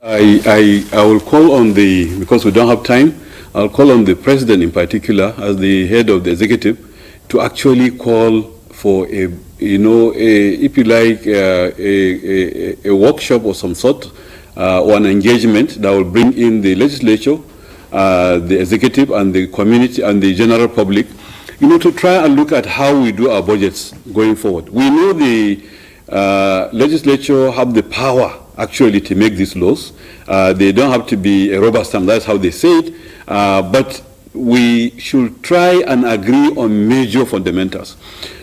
I will call on because we don't have time, I'll call on the president in particular as the head of the executive to actually call for if you like, a workshop of some sort or an engagement that will bring in the legislature, the executive and the community and the general public, to try and look at how we do our budgets going forward. We know the legislature have the power actually to make these laws. They don't have to be a rubber stamp, that's how they say it, but we should try and agree on major fundamentals.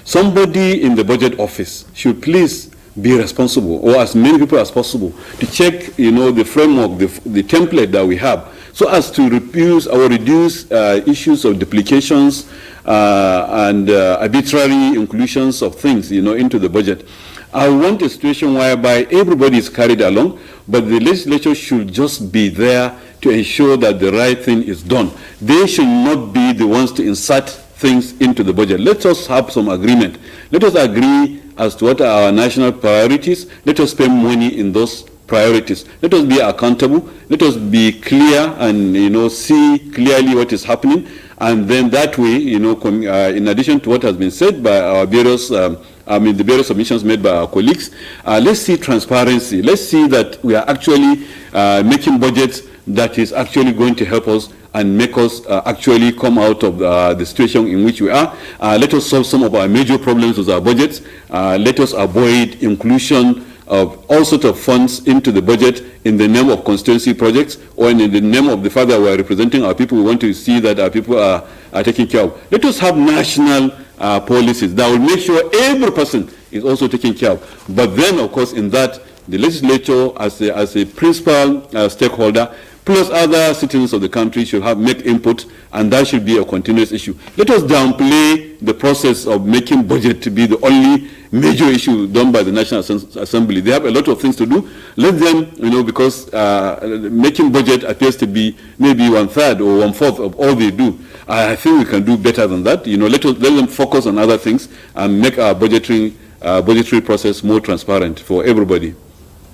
Somebody in the budget office should please be responsible, or as many people as possible, to check, the framework, the template that we have, so as to reduce issues of duplications and arbitrary inclusions of things, into the budget. I want a situation whereby everybody is carried along, but the legislature should just be there to ensure that the right thing is done. They should not be the ones to insert things into the budget. Let us have some agreement. Let us agree as to what are our national priorities. Let us spend money in those priorities. Let us be accountable. Let us be clear and see clearly what is happening. And then that way, in addition to what has been said by our various, the various submissions made by our colleagues, let's see transparency. Let's see that we are actually making budgets that is actually going to help us and make us actually come out of the situation in which we are. Let us solve some of our major problems with our budgets. Let us avoid inclusion of all sorts of funds into the budget in the name of constituency projects or in the name of the fact that we are representing our people. We want to see that our people are taken care of. Let us have national policies that will make sure every person is also taken care of. But then, of course, in that, the legislature as a principal stakeholder, plus other citizens of the country should make input, and that should be a continuous issue. Let us downplay the process of making budget to be the only major issue done by the National Assembly. They have a lot of things to do. Let them, because making budget appears to be maybe 1/3 or 1/4 of all they do. I think we can do better than that. Let them focus on other things and make our budgetary process more transparent for everybody.